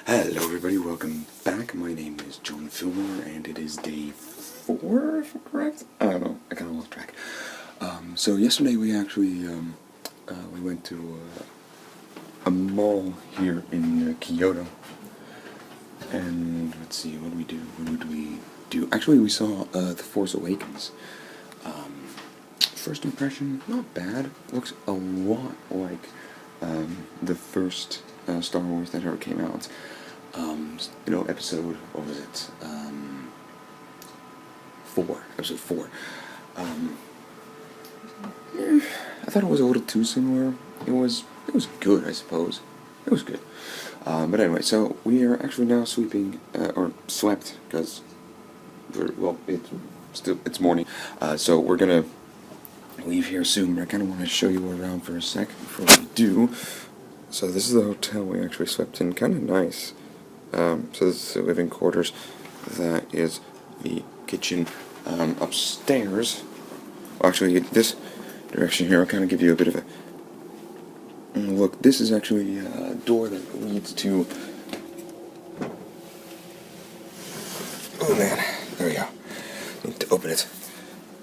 Hello everybody, welcome back. My name is John Fillmore and it is day 4, if I'm correct? I don't know, I kinda lost track. So yesterday we actually, we went to a mall here in Kyoto. And let's see, what did we do? What did we do? Actually, we saw The Force Awakens. First impression, not bad. Looks a lot like the first Star Wars that ever came out. Episode, what was it? 4. Episode 4. I thought it was a little too similar. It was good, I suppose. It was good. But anyway, so we are actually now sleeping, or slept, because, it's morning. So we're gonna leave here soon, but I kind of want to show you around for a sec before we do. So this is the hotel we actually slept in. Kind of nice. So this is the living quarters. That is the kitchen. Upstairs, well, actually this direction here, I'll kind of give you a bit of a look. This is actually a door that leads to... Oh man, there we go. Need to open it.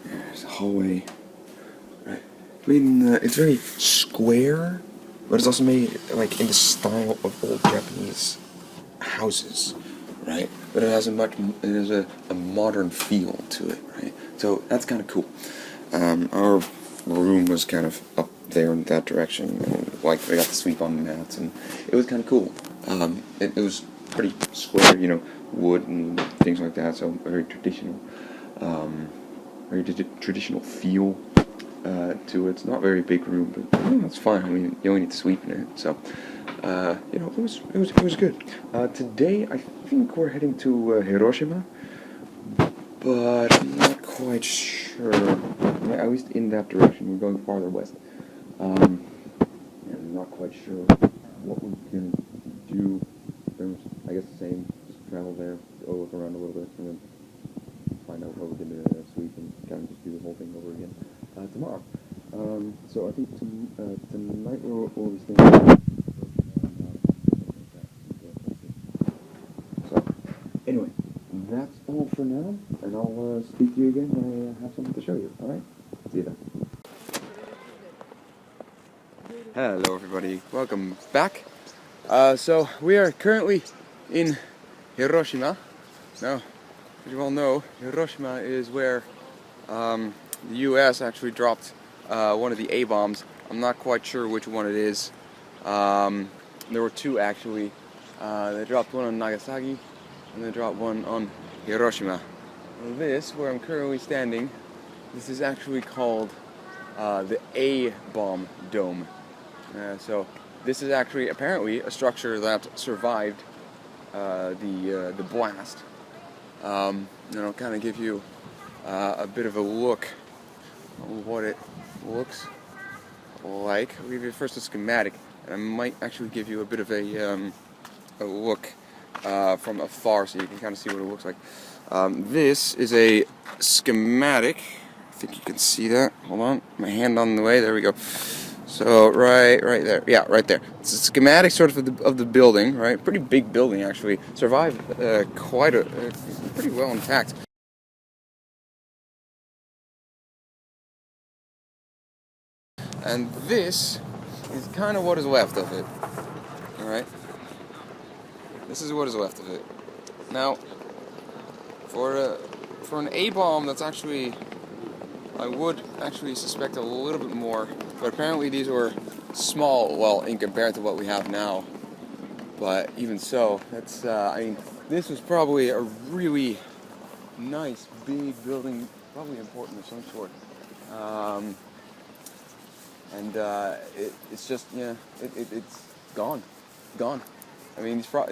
There's a hallway. Right. I mean, it's very square, but it's also made like in the style of old Japanese houses, right? But it has a modern feel to it, right? So that's kind of cool. Our room was kind of up there in that direction, and like we got to sleep on the mats, and it was kind of cool. It was pretty square, wood and things like that. So very traditional, traditional feel to it. It's not a very big room, but that's fine. I mean, you only need to sleep in it, so. It was good. Today, I think we're heading to Hiroshima, but I'm not quite sure. At least in that direction, we're going farther west. And I'm not quite sure what we're gonna do. I guess the same. Just travel there, go look around a little bit, and then find out where we're gonna sleep and kind of just do the whole thing over again tomorrow. So I think tonight we'll be staying. Anyway, that's all for now, and I'll speak to you again when I have something to show you, alright? See you then. Hello everybody, welcome back. So we are currently in Hiroshima. Now, as you all know, Hiroshima is where the US actually dropped one of the A-bombs. I'm not quite sure which one it is. There were two actually. They dropped one on Nagasaki, and they dropped one on Hiroshima. This, where I'm currently standing, this is actually called the A-bomb dome. So this is actually apparently a structure that survived the blast. And I'll kind of give you a bit of a look on what it looks like. I'll give you first a schematic, and I might actually give you a bit of a look from afar, so you can kind of see what it looks like. This is a schematic. I think you can see that. Hold on, my hand on the way. There we go. So right there. Yeah, right there. It's a schematic sort of the building, right? Pretty big building actually. Survived pretty well intact. And this is kind of what is left of it. All right. This is what is left of it. Now, for an A-bomb, that's actually, I would actually suspect a little bit more, but apparently these were small, well, in compared to what we have now. But even so, that's, this was probably a really nice, big building, probably important of some sort. It's just, it's gone. I mean, all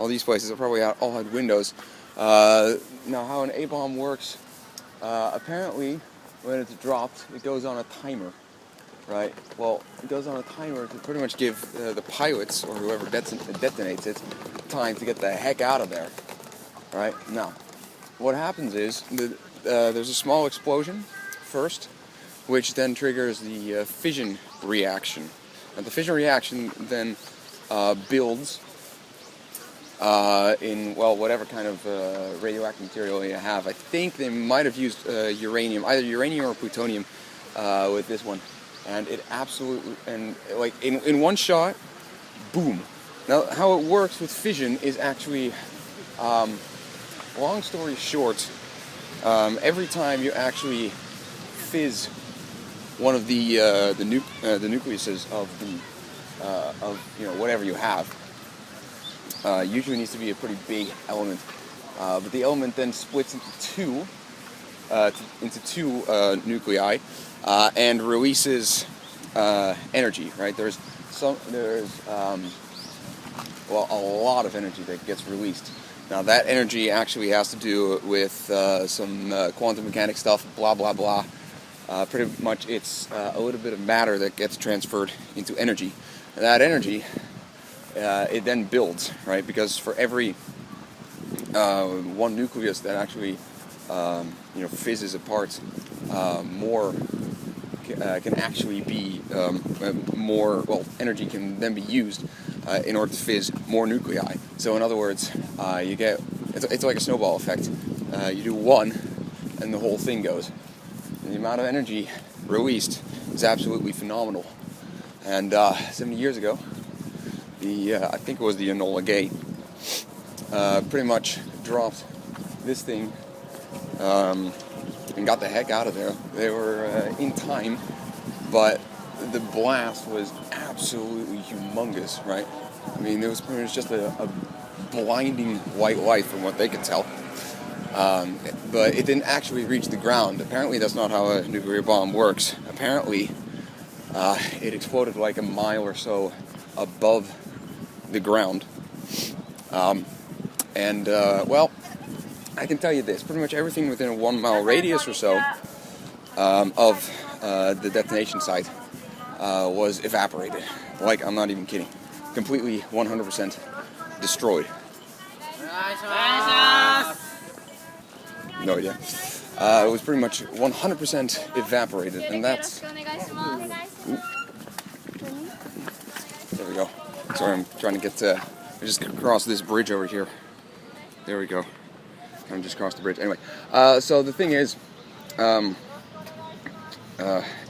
these places are probably all had windows. Now, how an A-bomb works, apparently, when it's dropped, it goes on a timer, right? Well, it goes on a timer to pretty much give the pilots, or whoever detonates it, time to get the heck out of there, right? Now, what happens is, there's a small explosion first, which then triggers the fission reaction. And the fission reaction then builds in, well, whatever kind of radioactive material you have. I think they might have used uranium, either uranium or plutonium with this one. And it absolutely, and like in one shot, boom. Now, how it works with fission is actually, long story short, every time you actually fizz one of the nucleuses of whatever you have, usually needs to be a pretty big element, but the element then splits into two nuclei and releases energy. Right? There's a lot of energy that gets released. Now that energy actually has to do with some quantum mechanics stuff, blah blah blah. Pretty much it's a little bit of matter that gets transferred into energy. And that energy, it then builds, right? Because for every one nucleus that actually fizzes apart, more can actually be more, well, energy can then be used in order to fizz more nuclei. So in other words, you get, it's like a snowball effect. You do one and the whole thing goes. And the amount of energy released is absolutely phenomenal. And 70 years ago, I think it was the Enola Gay, pretty much dropped this thing and got the heck out of there. They were in time, but the blast was absolutely humongous, right? I mean, it was just a blinding white light from what they could tell. But it didn't actually reach the ground. Apparently that's not how a nuclear bomb works. Apparently it exploded like a mile or so above the ground. Well, I can tell you this, pretty much everything within a 1 mile radius or so of the detonation site was evaporated. Like, I'm not even kidding. Completely 100% destroyed. No idea. It was pretty much 100% evaporated, and that's... Ooh. There we go. Sorry, I'm trying to get I just crossed this bridge over here. There we go. I'm just crossed the bridge. Anyway, so the thing is,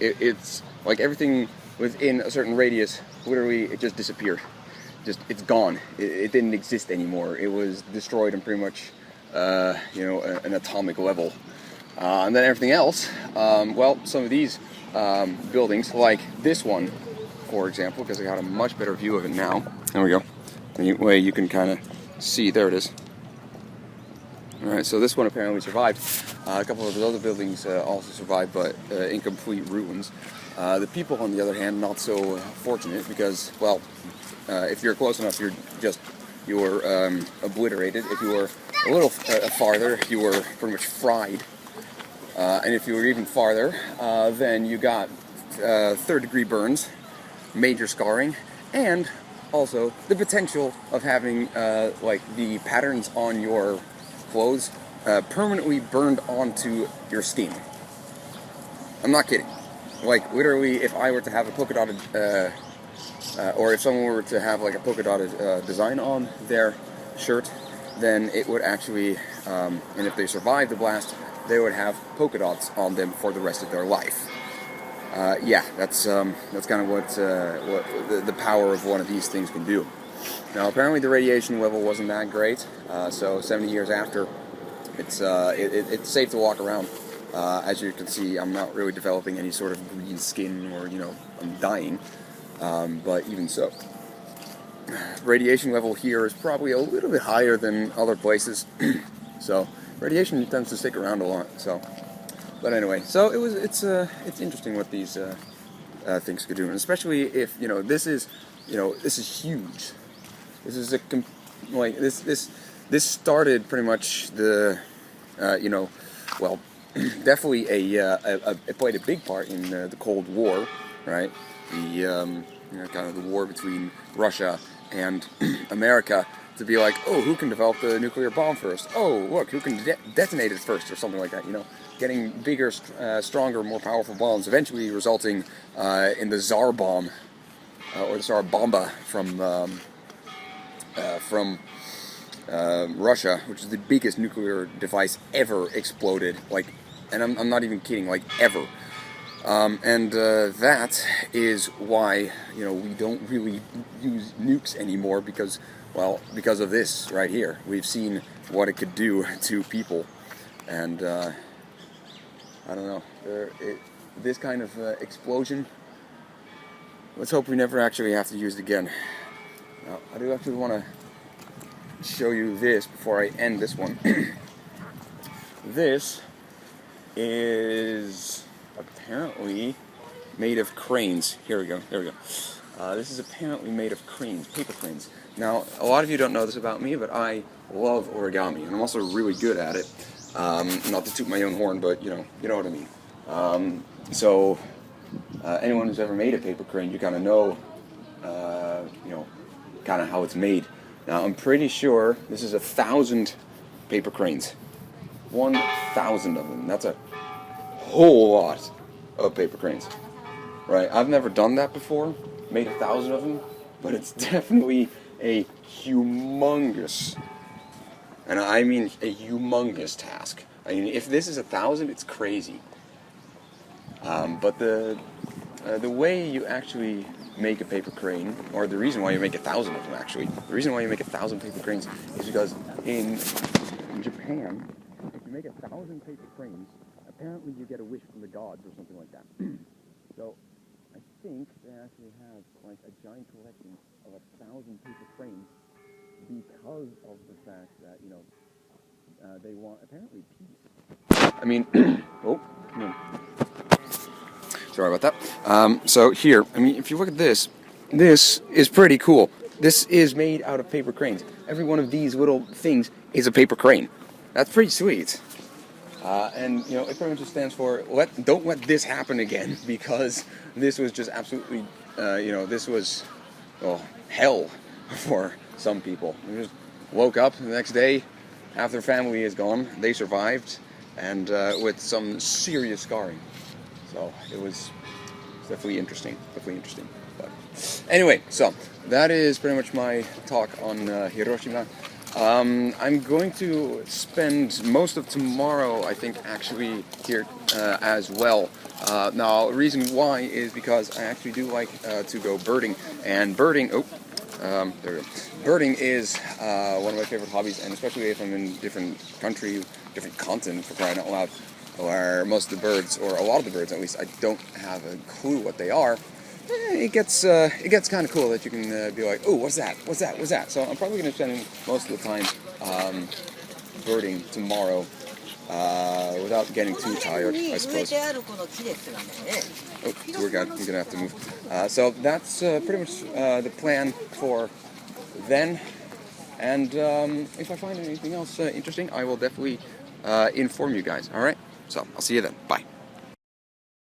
it's like everything within a certain radius, literally, it just disappeared. It's gone. It didn't exist anymore. It was destroyed on pretty much, an atomic level. And then everything else, some of these buildings, like this one, for example, because I got a much better view of it now. There we go. Anyway, you can kind of see, there it is. Alright, so this one apparently survived. A couple of the other buildings also survived, but in complete ruins. The people, on the other hand, not so fortunate because, well, if you're close enough, you were obliterated. If you were a little farther, you were pretty much fried. And if you were even farther, then you got third-degree burns, major scarring, and also the potential of having the patterns on your clothes permanently burned onto your skin. I'm not kidding. Like, literally, if I were to have a polka dotted, or if someone were to have like a polka dotted design on their shirt, then it would actually, and if they survived the blast, they would have polka dots on them for the rest of their life. That's kind of what the power of one of these things can do. Now, apparently the radiation level wasn't that great, so 70 years after, it's safe to walk around. As you can see, I'm not really developing any sort of green skin or, I'm dying, but even so. Radiation level here is probably a little bit higher than other places, so radiation tends to stick around a lot, so. But anyway, so it's interesting what these things could do, and especially if, this is huge. This is this started pretty much the, definitely it played a big part in the Cold War, right? The kind of the war between Russia and America, to be like, oh, who can develop the nuclear bomb first? Oh, look, who can detonate it first, or something like that, Getting bigger, stronger, more powerful bombs, eventually resulting in the Tsar bomb, or the Tsar Bomba from Russia, which is the biggest nuclear device ever exploded. Like, and I'm not even kidding. Like ever. And that is why, you know, we don't really use nukes anymore because, well, because of this right here. We've seen what it could do to people, and I don't know. This kind of explosion, let's hope we never actually have to use it again. Now, I do actually want to show you this before I end this one. This is apparently made of cranes. Here we go. There we go. This is apparently made of cranes, paper cranes. Now, a lot of you don't know this about me, but I love origami, and I'm also really good at it. Not to toot my own horn, but you know what I mean. So, anyone who's ever made a paper crane, you kind of know, kind of how it's made. Now, I'm pretty sure this is 1,000 paper cranes. 1,000 of them. That's a whole lot of paper cranes, right? I've never done that before, made 1,000 of them, but it's definitely a humongous, and I mean a humongous task. I mean, if this is 1,000, it's crazy. But the way you actually make a paper crane, or the reason why you make 1,000 of them actually, the reason why you make 1,000 paper cranes is because in Japan, if you make 1,000 paper cranes, apparently you get a wish from the gods or something like that. So I think they actually have like a giant collection of 1,000 paper cranes because of the fact that, you know, they want apparently peace. I mean, oh, no. Sorry about that. So here, I mean, if you look at this, this is pretty cool. This is made out of paper cranes. Every one of these little things is a paper crane. That's pretty sweet. And, you know, it pretty much just stands for, don't let this happen again, because this was just absolutely, this was, hell for some people. They just woke up the next day, half their family is gone, they survived, and with some serious scarring. So it was definitely interesting, But anyway, so that is pretty much my talk on Hiroshima. I'm going to spend most of tomorrow, I think, actually here as well. Now, the reason why is because I actually do like to go birding, and birding, there we go. Birding is one of my favorite hobbies, and especially if I'm in different country, different continent, for crying out loud, where most of the birds, or a lot of the birds at least, I don't have a clue what they are. It gets kind of cool that you can be like, oh, what's that? So I'm probably going to spend most of the time birding tomorrow without getting too tired, I suppose. Oh, we're going to have to move. So that's pretty much the plan for then. And if I find anything else interesting, I will definitely inform you guys. All right? So I'll see you then. Bye.